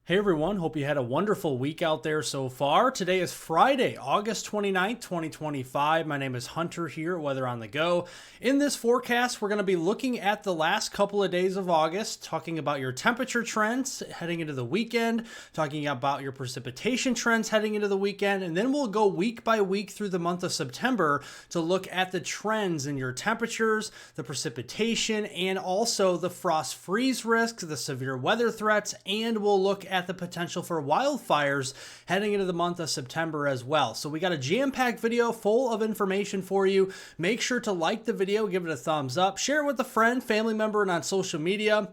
Hey everyone, hope you had a wonderful week out there so far. Today is Friday, August 29th, 2025. My name is Hunter here at Weather on the Go. In this forecast, we're going to be looking at the last couple of days of August, talking about your temperature trends heading into the weekend, talking about your precipitation trends heading into the weekend, and then we'll go week by week through the month of September to look at the trends in your temperatures, the precipitation, and also the frost freeze risks, the severe weather threats, and we'll look at the potential for wildfires heading into the month of September as well. So we got a jam-packed video full of information for you. Make sure to like the video, give it a thumbs up, share it with a friend, family member, and on social media.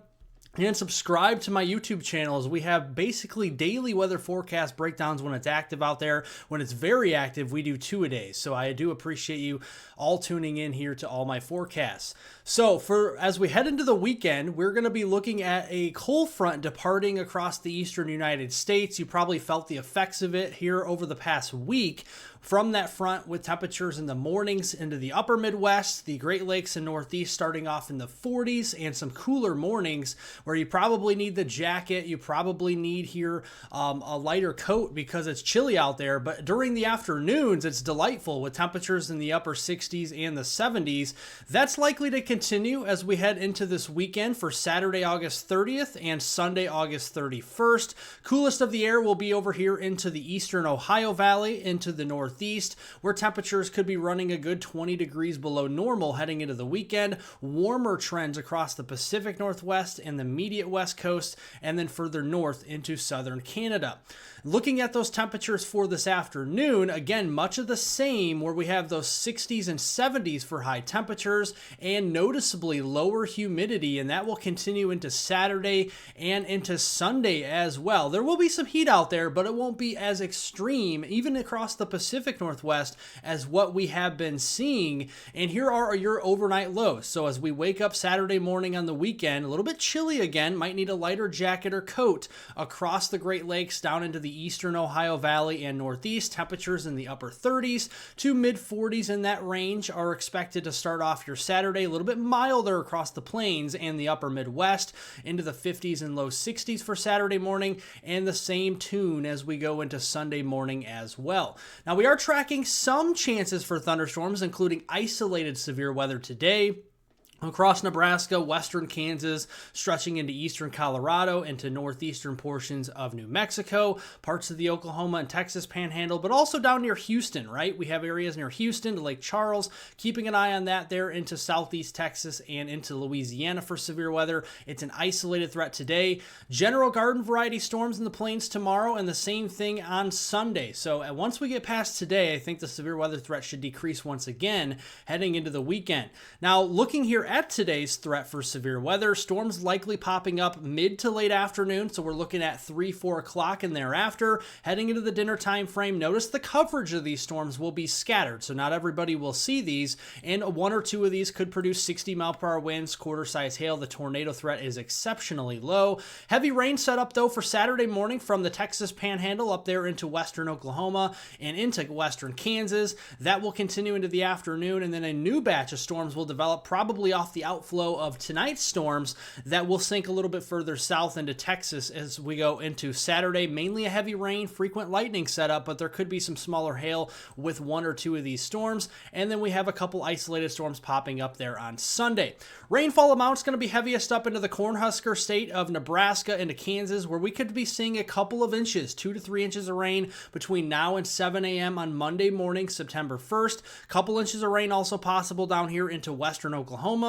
And subscribe to my YouTube channel as we have basically daily weather forecast breakdowns when it's active out there. When it's very active, we do 2 a day. So I do appreciate you all tuning in here to all my forecasts. So as we head into the weekend, we're going to be looking at a cold front departing across the eastern United States. You probably felt the effects of it here over the past week. From that front, with temperatures in the mornings into the upper Midwest, the Great Lakes and Northeast starting off in the 40s, and some cooler mornings where you probably need the jacket. You probably need here a lighter coat because it's chilly out there. But during the afternoons, it's delightful with temperatures in the upper 60s and the 70s. That's likely to continue as we head into this weekend for Saturday, August 30th and Sunday, August 31st. Coolest of the air will be over here into the eastern Ohio Valley, into the Northeast, where temperatures could be running a good 20 degrees below normal heading into the weekend. Warmer trends across the Pacific Northwest and the immediate West Coast, and then further north into southern Canada. Looking at those temperatures for this afternoon, again, much of the same, where we have those 60s and 70s for high temperatures and noticeably lower humidity, and that will continue into Saturday and into Sunday as well. There will be some heat out there, but it won't be as extreme, even across the Pacific Northwest, as what we have been seeing. And here are your overnight lows. So as we wake up Saturday morning on the weekend, a little bit chilly again, might need a lighter jacket or coat across the Great Lakes down into the eastern Ohio Valley and Northeast. Temperatures in the upper 30s to mid 40s in that range are expected to start off your Saturday. A little bit milder across the plains and the upper Midwest, into the 50s and low 60s for Saturday morning, and the same tune as we go into Sunday morning as well. Now we are tracking some chances for thunderstorms, including isolated severe weather today across Nebraska, western Kansas, stretching into eastern Colorado, into northeastern portions of New Mexico, parts of the Oklahoma and Texas panhandle, but also down near Houston, right? We have areas near Houston to Lake Charles. Keeping an eye on that there into southeast Texas and into Louisiana for severe weather. It's an isolated threat today. General garden variety storms in the plains tomorrow, and the same thing on Sunday. So once we get past today, I think the severe weather threat should decrease once again heading into the weekend. Now, looking here at today's threat for severe weather, storms likely popping up mid to late afternoon, so we're looking at 3-4 o'clock and thereafter. Heading into the dinner time frame, notice the coverage of these storms will be scattered, so not everybody will see these, and 1 or 2 of these could produce 60-mile-per-hour winds, quarter-size hail. The tornado threat is exceptionally low. Heavy rain set up, though, for Saturday morning from the Texas panhandle up there into western Oklahoma and into western Kansas. That will continue into the afternoon, and then a new batch of storms will develop, probably off the outflow of tonight's storms that will sink a little bit further south into Texas as we go into Saturday. Mainly a heavy rain, frequent lightning setup, but there could be some smaller hail with 1 or 2 of these storms. And then we have a couple isolated storms popping up there on Sunday. Rainfall amount's going to be heaviest up into the Cornhusker state of Nebraska into Kansas, where we could be seeing a couple of inches, 2 to 3 inches of rain between now and 7 a.m. on Monday morning, September 1st. Couple inches of rain also possible down here into western Oklahoma,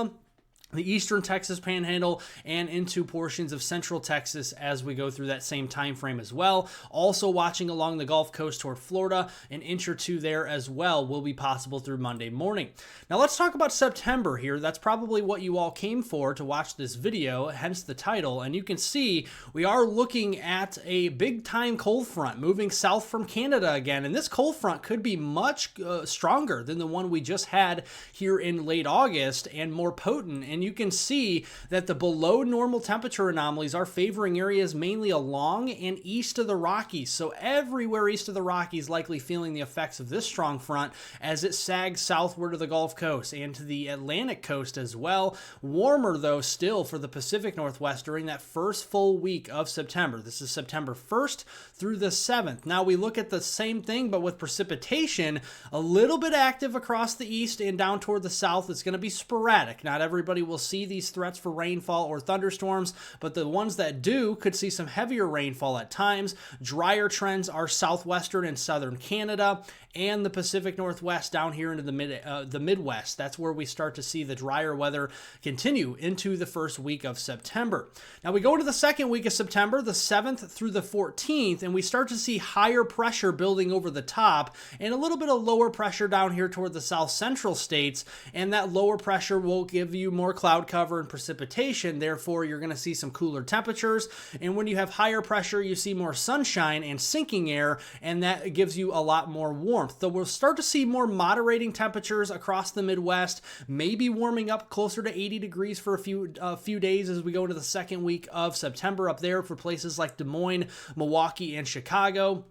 the eastern Texas panhandle, and into portions of central Texas as we go through that same time frame as well. Also watching along the Gulf Coast toward Florida, an inch or 2 there as well will be possible through Monday morning. Now let's talk about September here. That's probably what you all came for to watch this video, hence the title. And you can see we are looking at a big time cold front moving south from Canada again. And this cold front could be much stronger than the one we just had here in late August and more potent. And you can see that the below normal temperature anomalies are favoring areas mainly along and east of the Rockies. So everywhere east of the Rockies likely feeling the effects of this strong front as it sags southward to the Gulf Coast and to the Atlantic coast as well. Warmer though still for the Pacific Northwest during that first full week of September. This is September 1st through the 7th. Now we look at the same thing but with precipitation a little bit active across the east and down toward the south. It's going to be sporadic. Not everybody will see these threats for rainfall or thunderstorms, but the ones that do could see some heavier rainfall at times. Drier trends are southwestern and southern Canada and the Pacific Northwest down here into the Midwest. That's where we start to see the drier weather continue into the first week of September. Now we go into the second week of September, the 7th through the 14th, and we start to see higher pressure building over the top and a little bit of lower pressure down here toward the south central states, and that lower pressure will give you more cloud cover and precipitation. Therefore, you're going to see some cooler temperatures, and when you have higher pressure, you see more sunshine and sinking air, and that gives you a lot more warmth. So we'll start to see more moderating temperatures across the Midwest, maybe warming up closer to 80 degrees for a few days as we go into the second week of September up there for places like Des Moines, Milwaukee, and Chicago.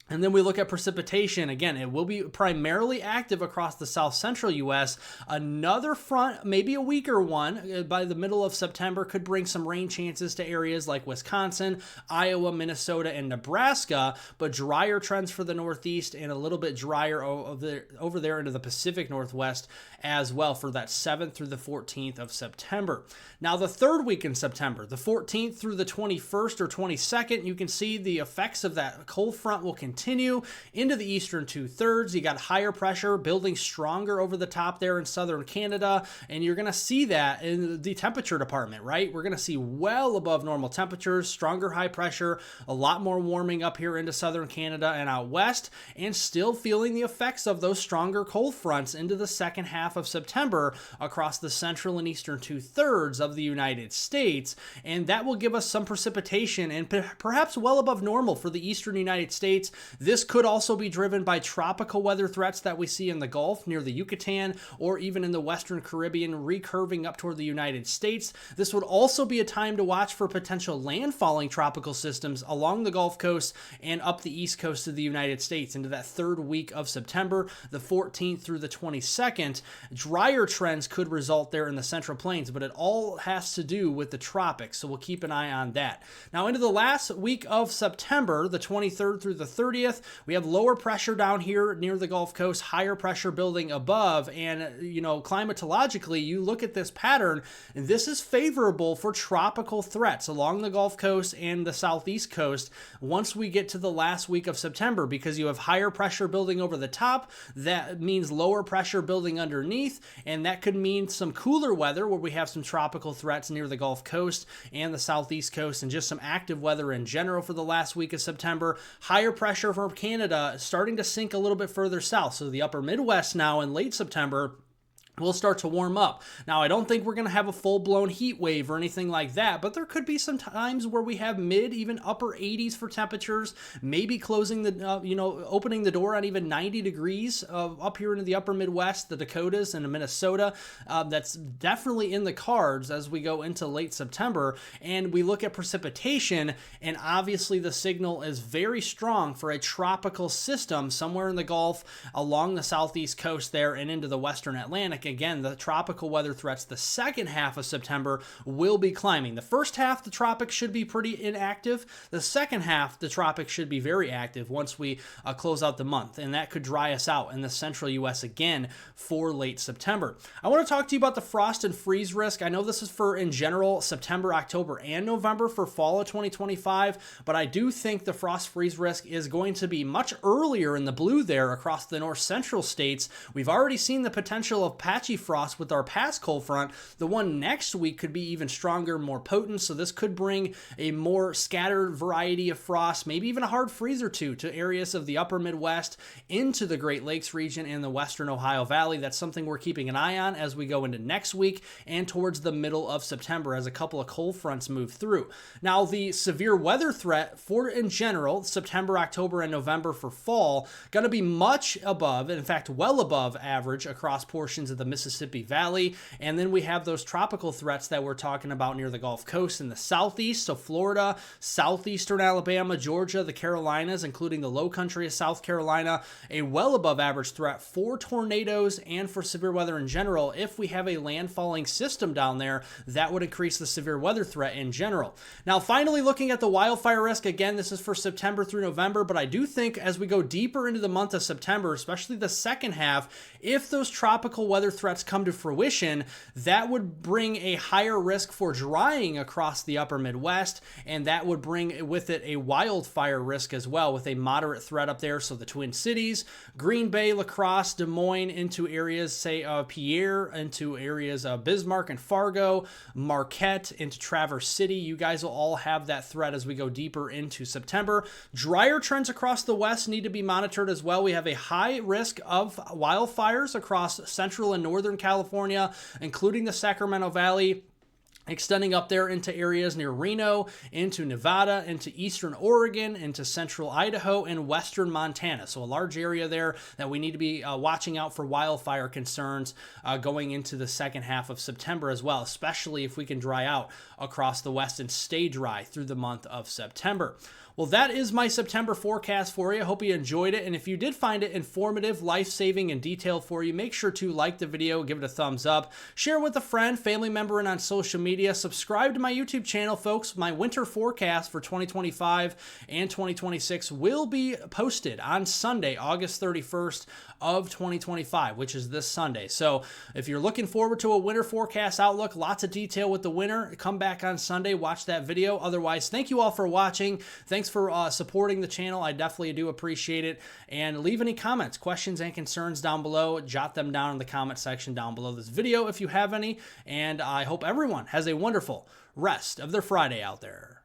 And then we look at precipitation. Again, it will be primarily active across the south central U.S. Another front, maybe a weaker one, by the middle of September could bring some rain chances to areas like Wisconsin, Iowa, Minnesota, and Nebraska, but drier trends for the Northeast and a little bit drier over there into the Pacific Northwest as well for that 7th through the 14th of September. Now, the third week in September, the 14th through the 21st or 22nd, you can see the effects of that cold front will continue into the eastern 2/3. You got higher pressure building stronger over the top there in southern Canada, and you're going to see that in the temperature department, right? We're going to see well above normal temperatures, stronger high pressure, a lot more warming up here into southern Canada and out west, and still feeling the effects of those stronger cold fronts into the second half of September across the central and eastern 2/3 of the United States, and that will give us some precipitation and perhaps well above normal for the eastern United States. This could also be driven by tropical weather threats that we see in the Gulf near the Yucatan or even in the Western Caribbean recurving up toward the United States. This would also be a time to watch for potential landfalling tropical systems along the Gulf Coast and up the east coast of the United States into that third week of September, the 14th through the 22nd. Drier trends could result there in the Central Plains, but it all has to do with the tropics, so we'll keep an eye on that. Now into the last week of September, the 23rd through the 30th, we have lower pressure down here near the Gulf Coast, higher pressure building above, and climatologically, you look at this pattern, and this is favorable for tropical threats along the Gulf Coast and the southeast coast once we get to the last week of September, because you have higher pressure building over the top. That means lower pressure building underneath, and that could mean some cooler weather where we have some tropical threats near the Gulf Coast and the southeast coast, and just some active weather in general for the last week of September. Higher pressure from Canada starting to sink a little bit further south, so the upper Midwest now in late September will start to warm up. Now, I don't think we're going to have a full-blown heat wave or anything like that, but there could be some times where we have mid, even upper 80s for temperatures, maybe closing opening the door on even 90 degrees up here into the upper Midwest, the Dakotas, and Minnesota. That's definitely in the cards as we go into late September, and we look at precipitation, and obviously the signal is very strong for a tropical system somewhere in the Gulf, along the southeast coast there, and into the western Atlantic. Again, the tropical weather threats the second half of September will be climbing. The first half, the tropics should be pretty inactive. The second half, the tropics should be very active once we close out the month, and that could dry us out in the central U.S. again for late September. I want to talk to you about the frost and freeze risk. I know this is for, in general, September, October, and November for fall of 2025, but I do think the frost freeze risk is going to be much earlier in the blue there across the north central states. We've already seen the potential of patchy frost with our past cold front. The one next week could be even stronger, more potent, so this could bring a more scattered variety of frost, maybe even a hard freeze or two to areas of the upper Midwest into the Great Lakes region and the western Ohio Valley. That's something we're keeping an eye on as we go into next week and towards the middle of September as a couple of cold fronts move through. Now, the severe weather threat for, in general, September, October, and November for fall, going to be much above, in fact, well above average across portions of the Mississippi Valley. And then we have those tropical threats that we're talking about near the Gulf Coast in the southeast. So Florida, southeastern Alabama, Georgia, the Carolinas, including the low country of South Carolina, a well above average threat for tornadoes and for severe weather in general. If we have a landfalling system down there, that would increase the severe weather threat in general. Now, finally, looking at the wildfire risk, again, this is for September through November, but I do think as we go deeper into the month of September, especially the second half, if those tropical weather threats come to fruition, that would bring a higher risk for drying across the upper Midwest, and that would bring with it a wildfire risk as well, with a moderate threat up there. So the Twin Cities, Green Bay, La Crosse, Des Moines, into areas, say, of Pierre, into areas of Bismarck and Fargo, Marquette, into Traverse City. You guys will all have that threat as we go deeper into September. Drier trends across the West need to be monitored as well. We have a high risk of wildfires across central and northern California, including the Sacramento Valley, extending up there into areas near Reno, into Nevada, into eastern Oregon, into central Idaho, and western Montana. So a large area there that we need to be watching out for wildfire concerns going into the second half of September as well, especially if we can dry out across the West and stay dry through the month of September. Well, that is my September forecast for you. I hope you enjoyed it. And if you did find it informative, life-saving, and detailed for you, make sure to like the video, give it a thumbs up, share with a friend, family member, and on social media. Subscribe to my YouTube channel, folks. My winter forecast for 2025 and 2026 will be posted on Sunday, August 31st of 2025, which is this Sunday. So if you're looking forward to a winter forecast outlook, lots of detail with the winter, come back on Sunday, watch that video. Otherwise, thank you all for watching. Thanks for supporting the channel. I definitely do appreciate it. And leave any comments, questions, and concerns down below. Jot them down in the comment section down below this video if you have any. And I hope everyone has a wonderful rest of their Friday out there.